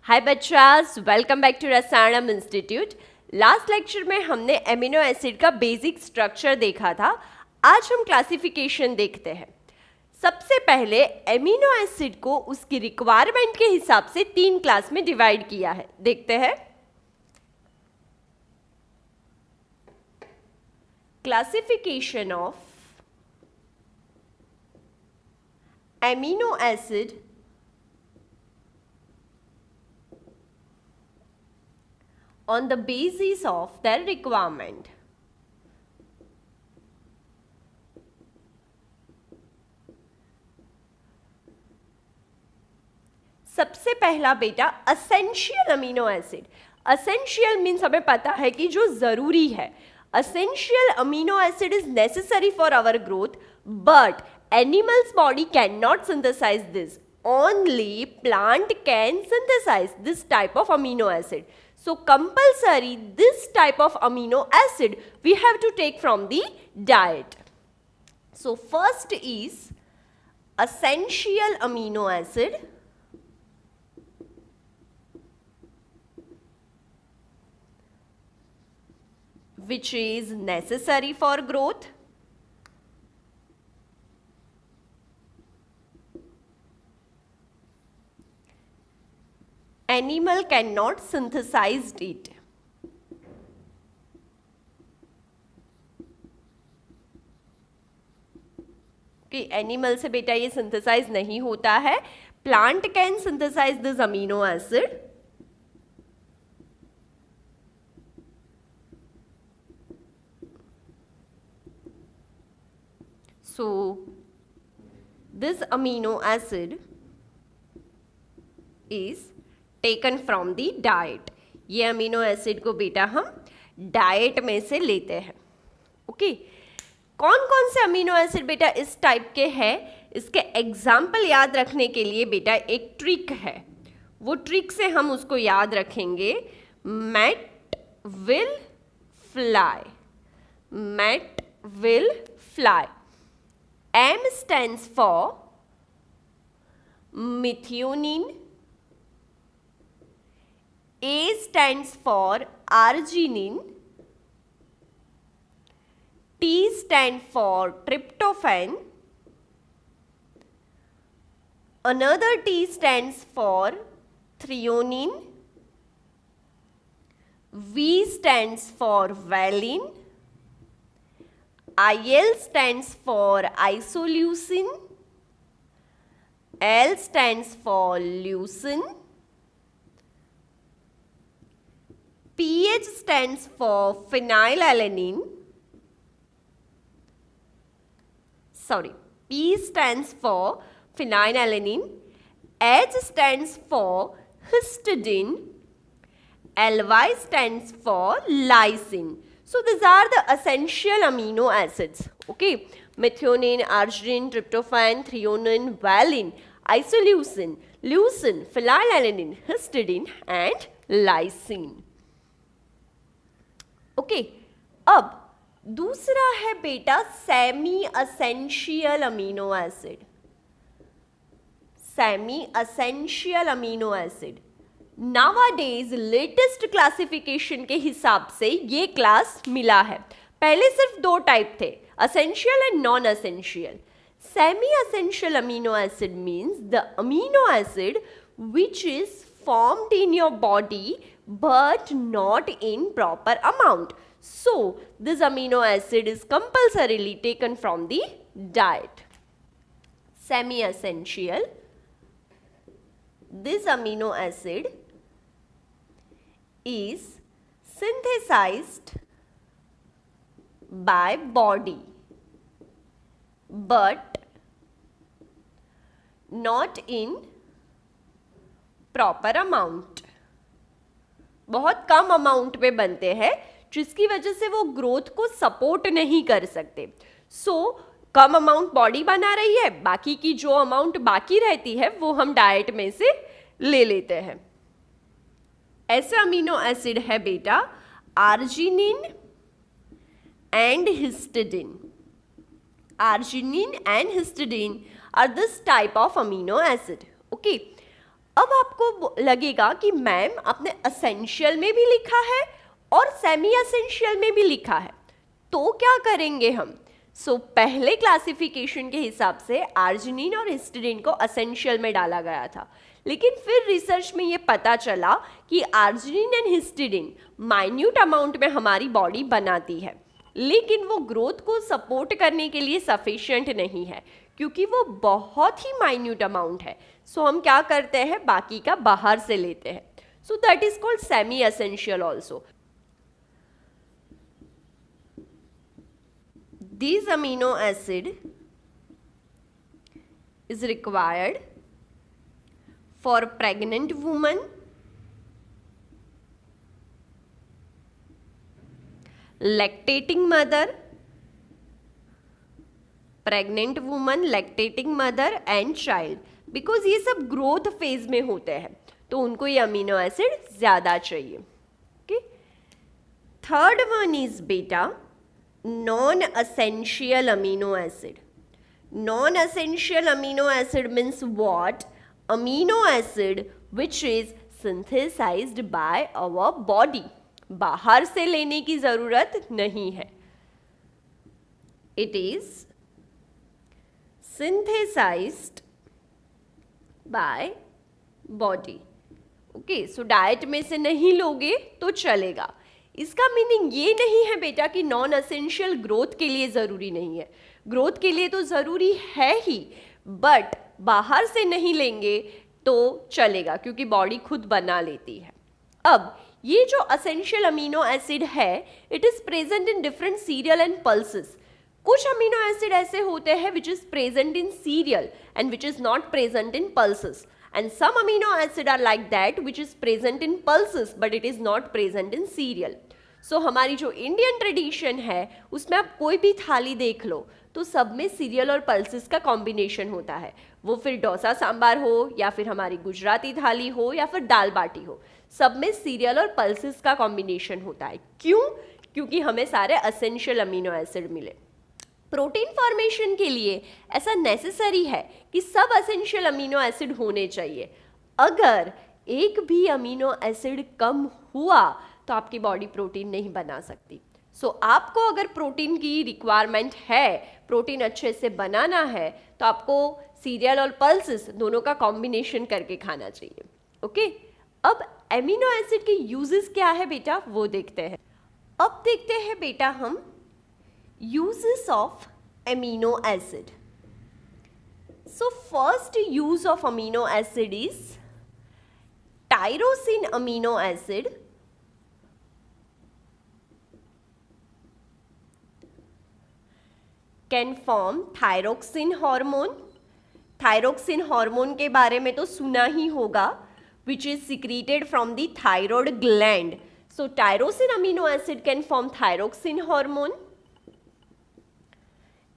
हाय बच्चास, welcome back to Rasayanam institute. Last lecture में हमने एमिनो एसिड का बेसिक स्ट्रक्चर देखा था। आज हम क्लासिफिकेशन देखते हैं। सबसे पहले एमिनो एसिड को उसकी रिक्वायरमेंट के हिसाब से 3 क्लास में डिवाइड किया है। देखते हैं। Classification of amino acid on the basis of their requirement. सबसे पहला बेटा essential amino acid. Essential means हमें पता है कि जो जरूरी है। Essential amino acid is necessary for our growth, but animals body can not synthesise this. Only plant can synthesize this type of amino acid. So compulsory this type of amino acid we have to take from the diet. So first is essential amino acid, which is necessary for growth. Animal cannot synthesize it. कि animal से बेटा ये सिंथेसाइज नहीं होता है. Plant can synthesise this amino acid. So this amino acid is taken from the diet. ये amino acid को बेटा हम डाइट में से लेते हैं. ओके, कौन कौन से अमीनो एसिड बेटा इस टाइप के हैं, इसके एग्जाम्पल याद रखने के लिए बेटा एक ट्रिक है. वो ट्रिक से हम उसको याद रखेंगे. Matt will fly. Matt will fly. M stands for methionine. A stands for arginine. T stands for tryptophan. Another T stands for threonine. V stands for valine. IL stands for isoleucine. L stands for leucine. PH stands for phenylalanine. P stands for phenylalanine. H stands for histidine. LY stands for lysine. So these are the essential amino acids. Okay, methionine, arginine, tryptophan, threonine, valine, isoleucine, leucine, phenylalanine, histidine and lysine. Okay, अब दूसरा है बेटा semi essential amino acid. Semi essential amino acid nowadays latest classification के हिसाब से ये class मिला है. पहले सिर्फ 2 टाइप थे, essential and non essential. Semi essential amino acid means the amino acid which is formed in your body but not in proper amount. So this amino acid is compulsorily taken from the diet. Semi-essential. This amino acid is synthesized by body but not in proper amount. बहुत कम amount में बनते हैं जिसकी वजह से वो growth को support नहीं कर सकते. सो कम अमाउंट बॉडी बना रही है, बाकी की जो अमाउंट बाकी रहती है वो हम डाइट में से ले लेते हैं. ऐसे अमीनो एसिड है बेटा arginine and histidine. Arginine and histidine are this type of amino acid. Okay, अब आपको लगेगा कि मैम आपने असेंशियल में भी लिखा है और सेमी असेंशियल में भी लिखा है, तो क्या करेंगे हम? पहले क्लासिफिकेशन के हिसाब से आर्जिनिन और हिस्टिडीन को असेंशियल में डाला गया था, लेकिन फिर रिसर्च में ये पता चला कि arginine and histidine minute amount में हमारी बॉडी बनाती है, लेकिन वो ग्रोथ को सपोर्ट करने के लिए सफिशिएंट नहीं है, क्योंकि वो बहुत ही माइन्यूट अमाउंट है। हम क्या करते हैं, बाकी का बाहर से लेते हैं। That is called semi essential also. This amino acid is required for pregnant woman, lactating mother, pregnant woman, lactating mother and child, because ये सब ग्रोथ फेज में होते हैं, तो उनको ये अमीनो एसिड ज्यादा चाहिए। ओके, थर्ड वन इज बेटा non-essential amino acid. Non-essential amino acid means what? Amino acid which is synthesized by our body. बाहर से लेने की जरूरत नहीं है. It is synthesized by body. Okay, so diet में से नहीं लोगे तो चलेगा. इसका मीनिंग ये नहीं है बेटा कि नॉन असेंशियल ग्रोथ के लिए ज़रूरी नहीं है, ग्रोथ के लिए तो ज़रूरी है ही, बट बाहर से नहीं लेंगे तो चलेगा क्योंकि बॉडी खुद बना लेती है। अब ये जो असेंशियल अमीनो एसिड है, it is present in different serial and pulses. कुछ अमीनो एसिड ऐसे होते हैं which is present in serial and which is not present in pulses, and some amino acid are like that which is present in pulses but it is not present in cereal. So हमारी जो Indian tradition है उसमें आप कोई भी थाली देख लो तो सब में सीरियल और पल्सेस का कॉम्बिनेशन होता है, वो फिर डोसा सांबार हो या फिर हमारी गुजराती थाली हो या फिर दाल बाटी हो, सब में सीरियल और पल्सेस का कॉम्बिनेशन होता है। क्यों? क्योंकि हमें सारे असेंशियल अमीनो एसिड मिले। प्रोटीन फॉर्मेशन के लिए ऐसा नेसेसरी है कि सब असेंशियल अमीनो एसिड होने चाहिए। अगर एक भी अमीनो एसिड कम हुआ तो आपकी बॉडी प्रोटीन नहीं बना सकती। आपको अगर प्रोटीन की रिक्वायरमेंट है, प्रोटीन अच्छे से बनाना है, तो आपको सीरियल और पल्सेस दोनों का कॉम्बिनेशन करके खाना चाहिए। ओके, अब अमीनो एसिड के यूजेस क्या है बेटा वो देखते हैं। अब देखते हैं बेटा हम uses of amino acid. So first use of amino acid is tyrosine amino acid can form thyroxine hormone. Thyroxine hormone के बारे में तो सुना ही होगा, which is secreted from the thyroid gland. So tyrosine amino acid can form thyroxine hormone.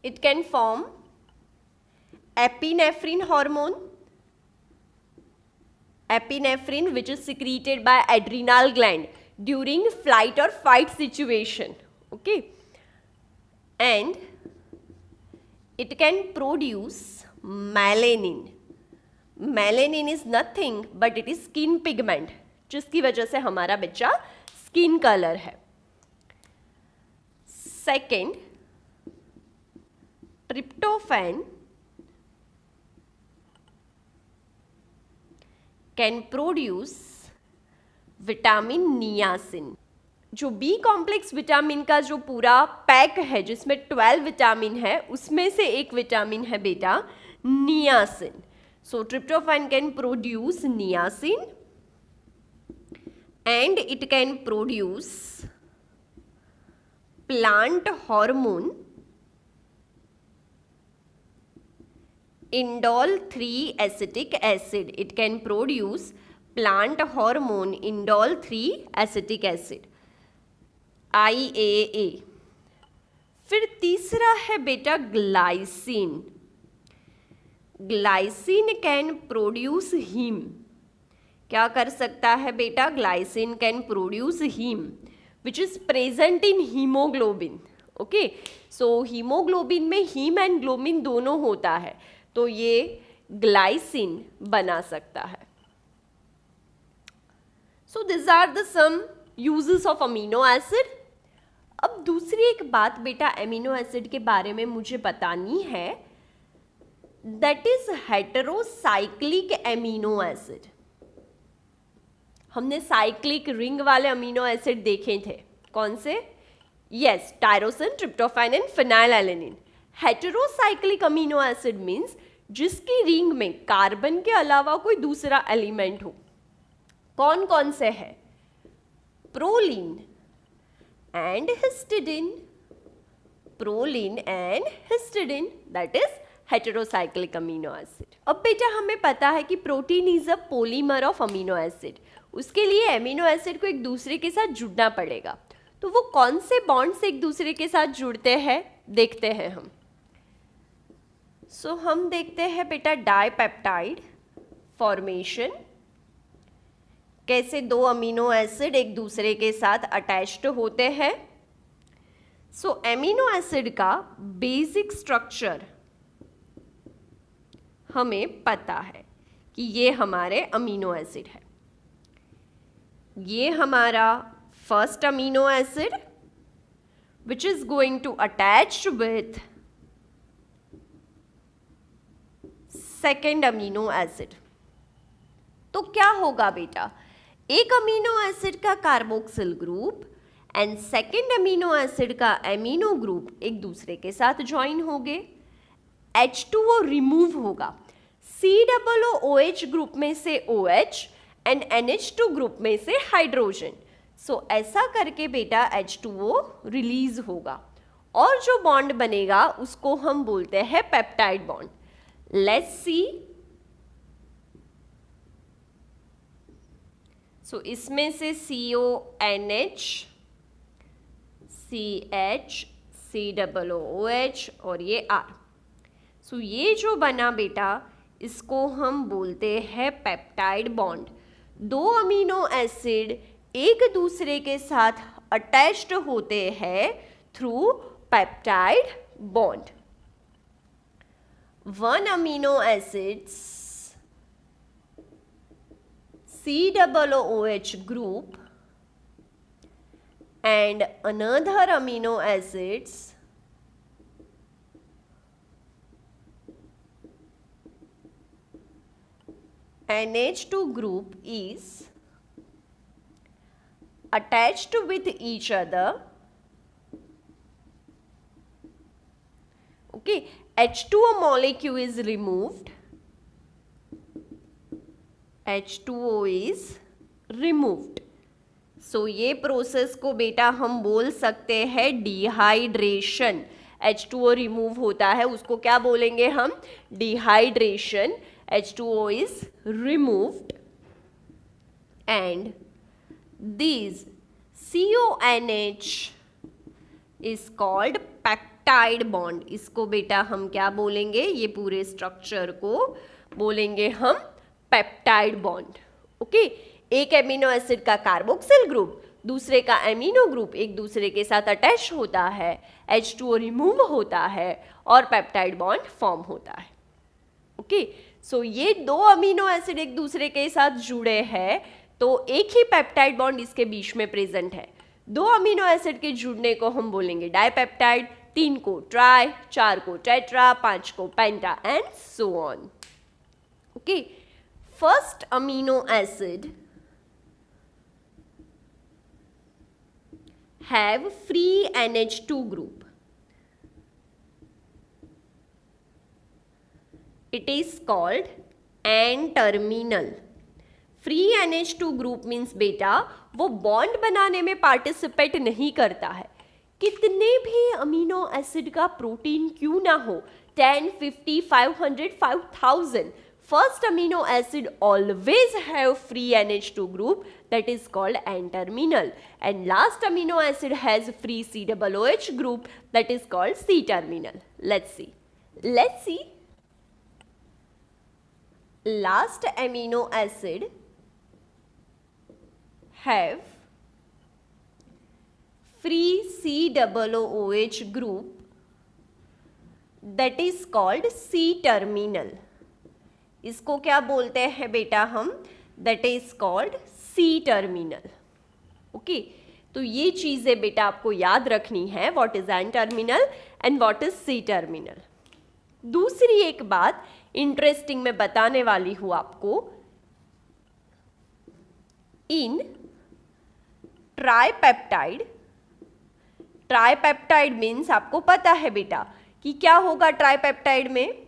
It can form epinephrine hormone, epinephrine which is secreted by adrenal gland during flight or fight situation. Okay, and it can produce melanin. Melanin is nothing but it is skin pigment, जिसकी वजह से हमारा बच्चा skin colour है। Second, tryptophan can produce vitamin niacin. जो B complex vitamin का जो पूरा पैक है जिसमें 12 विटामिन है, उसमें से एक विटामिन है बेटा niacin. So tryptophan can produce niacin and it can produce plant hormone indole 3 acetic acid. It can produce plant hormone indole 3 acetic acid, IAA. फिर तीसरा है बेटा glycine. Glycine can produce haem. क्या कर सकता है बेटा? Glycine can produce haem which is present in haemoglobin. Okay, so haemoglobin में हीम एंड ग्लोबिन दोनों होता है, तो ये ग्लाइसिन बना सकता है। So these are the some uses of amino acid. अब दूसरी एक बात बेटा अमीनो एसिड के बारे में मुझे बतानी है, that is heterocyclic amino acid. हमने साइक्लिक रिंग वाले अमीनो एसिड देखे थे, कौन से? Yes, tyrosine, tryptophan and phenylalanine. Heterocyclic amino acid means जिसकी रिंग में कार्बन के अलावा कोई दूसरा एलिमेंट हो. कौन कौन से है? Proline and histidine. Proline and histidine, that is heterocyclic amino acid. अब बेटा हमें पता है कि protein is a polymer of amino acid. उसके लिए अमीनो एसिड को एक दूसरे के साथ जुड़ना पड़ेगा. तो वो कौन से बॉन्ड से एक दूसरे के साथ जुड़ते हैं देखते हैं हम. हम देखते हैं बेटा डाइपेप्टाइड फॉर्मेशन, कैसे दो अमीनो एसिड एक दूसरे के साथ अटैच्ड होते हैं. अमीनो एसिड का बेसिक स्ट्रक्चर हमें पता है कि ये हमारे अमीनो एसिड है. ये हमारा first amino acid which is going to attach with second amino acid. तो क्या होगा बेटा, एक अमीनो एसिड का carboxyl group and second amino acid का एमिनो ग्रुप एक दूसरे के साथ ज्वाइन होंगे. H2O रिमूव होगा. COOH ग्रुप में से OH एंड NH2 ग्रुप में से हाइड्रोजन. ऐसा करके बेटा H2O रिलीज होगा और जो बॉन्ड बनेगा उसको हम बोलते हैं पेप्टाइड बॉन्ड. Let's see. इसमें से CONH, CH, COOH और ये R. ये जो बना बेटा इसको हम बोलते हैं पेप्टाइड बॉन्ड. दो अमीनो एसिड एक दूसरे के साथ अटैच्ड होते हैं through peptide bond. One amino acids COOH group and another amino acids NH2 group is attached with each other. Okay, H2O molecule is removed. H2O is removed. ये process को बेटा हम बोल सकते हैं डिहाइड्रेशन. H2O रिमूव होता है, उसको क्या बोलेंगे हम? Dehydration. H2O is removed and this CONH is called peptide bond. इसको बेटा हम क्या बोलेंगे? ये पूरे स्ट्रक्चर को बोलेंगे हम पेप्टाइड बॉन्ड. ओके, एक एमिनो एसिड का कार्बोक्सिल ग्रुप दूसरे का एमिनो ग्रुप एक दूसरे के साथ अटैच होता है, H2O रिमूव होता है और पेप्टाइड बॉन्ड फॉर्म होता है. ओके, ये दो अमीनो एसिड एक दूसरे के साथ जुड़े हैं तो एक ही पेप्टाइड बॉन्ड इसके बीच में प्रेजेंट है. दो अमीनो एसिड के जुड़ने को हम बोलेंगे डाइपेप्टाइड, 3 को ट्राई, 4 को टेट्रा, 5 को penta and so on. Okay, first amino acid have free NH2 group. It is called N-terminal. Free NH2 group means बेटा वो बॉन्ड बनाने में पार्टिसिपेट नहीं करता है. कितने भी अमीनो एसिड का प्रोटीन क्यों ना हो, 10, 50, 500, 5000, first amino acid always have free NH2 group, that is called N-terminal, and last amino acid has free COOH group, that is called C-terminal. Let's see. Last amino acid have free COOH group, that is called C-terminal. इसको क्या बोलते हैं बेटा हम? That is called C terminal. Okay, तो ये चीजें बेटा आपको याद रखनी है, what is N terminal and what is C terminal. दूसरी एक बात इंटरेस्टिंग मैं बताने वाली हूं आपको, इन ट्राइपेप्टाइड, ट्राइपेप्टाइड मीन्स आपको पता है बेटा कि क्या होगा ट्राइपेप्टाइड में।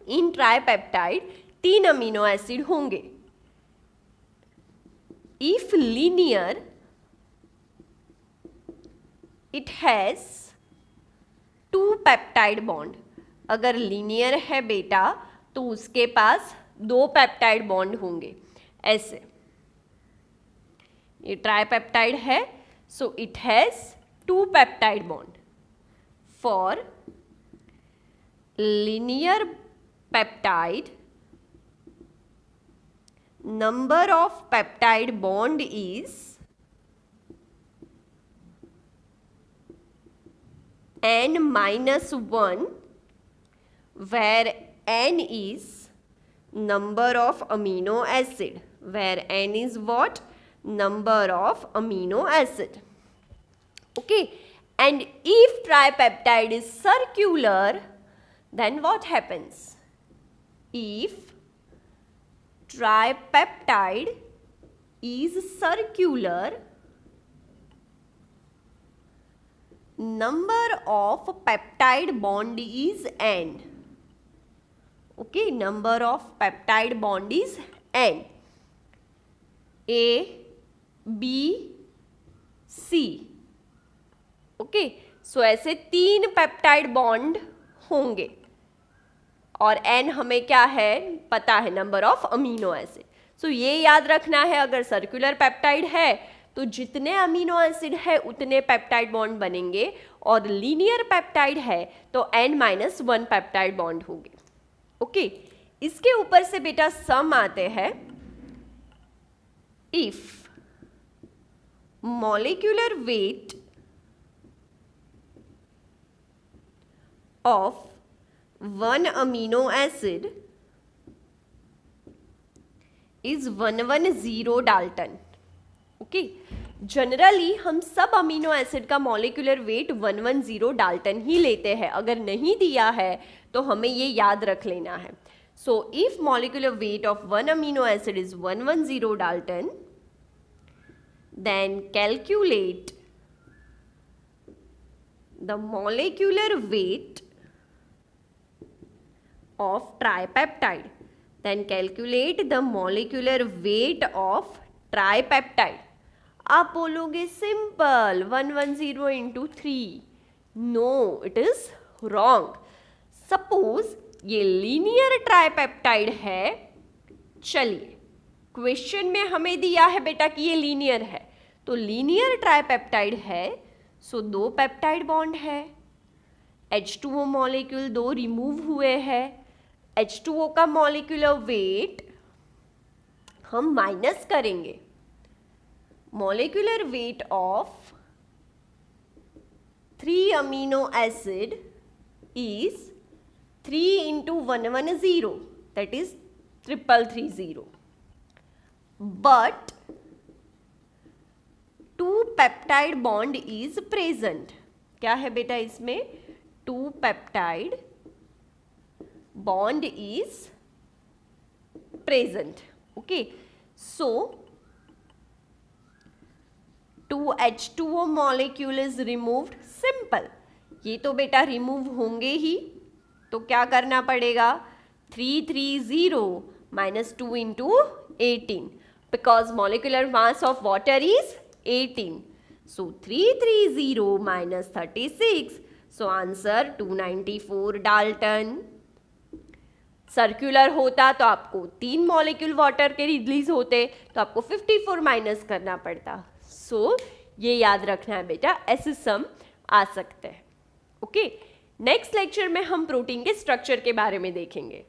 इन ट्राइपेप्टाइड 3 अमीनो एसिड होंगे। If linear it has 2 peptide bond. अगर लीनियर है बेटा तो उसके पास 2 पेप्टाइड बॉन्ड होंगे। ऐसे ये ट्राइपेप्टाइड है, so it has 2 peptide bond. For linear peptide, number of peptide bond is n-1, where n is number of amino acid, where n is what? Number of amino acid. Okay, and if tripeptide is circular, then what happens? If tripeptide is circular, number of peptide bond is n. Okay, number of peptide bond is n. A, B, C. Okay, so ऐसे 3 peptide bond होंगे और n हमें क्या है पता है, number of amino acid. सो ये याद रखना है, अगर सर्कुलर पेप्टाइड है तो जितने अमीनो एसिड है उतने पेप्टाइड बॉन्ड बनेंगे, और लीनियर पेप्टाइड है तो n-1 पेप्टाइड बॉन्ड होंगे। ओके, इसके ऊपर से बेटा सम आते हैं। If molecular weight of 1 amino acid is 110 Dalton. Okay, generally हम सब अमीनो एसिड का मॉलिक्यूलर वेट 110 डाल्टन ही लेते हैं। अगर नहीं दिया है तो हमें ये याद रख लेना है। So if molecular weight of 1 amino acid is 110 Dalton, then calculate the molecular weight of tripeptide. Then calculate the molecular weight of tripeptide. आप बोलोगे simple 110 into 3. No, it is wrong. Suppose ये लीनियर ट्राइपेप्टाइड है। चलिए, question में हमें दिया है बेटा कि ये लीनियर है, तो लीनियर ट्राइपेप्टाइड है, सो 2 पेप्टाइड बॉन्ड है। H2O मॉलिक्यूल 2 रिमूव हुए हैं। H2O का मॉलिक्यूलर वेट हम माइनस करेंगे। Molecular weight of 3 amino acid is 3 into 110, that is 330. But 2 peptide bond is present. क्या है बेटा इसमें? 2 peptide bond is present. Okay, so 2 H2O molecule is removed. Simple, ये तो बेटा रिमूव होंगे ही, तो क्या करना पड़ेगा? 330 minus 2 into 18, because molecular mass of water is 18. So 330 minus 36, so answer 294 Dalton. Circular होता तो आपको 3 मॉलिक्यूल वाटर के रिलीज होते, तो आपको 54 माइनस करना पड़ता। सो ये याद रखना है बेटा, ऐसे सम आ सकते हैं। ओके, नेक्स्ट लेक्चर में हम प्रोटीन के स्ट्रक्चर के बारे में देखेंगे।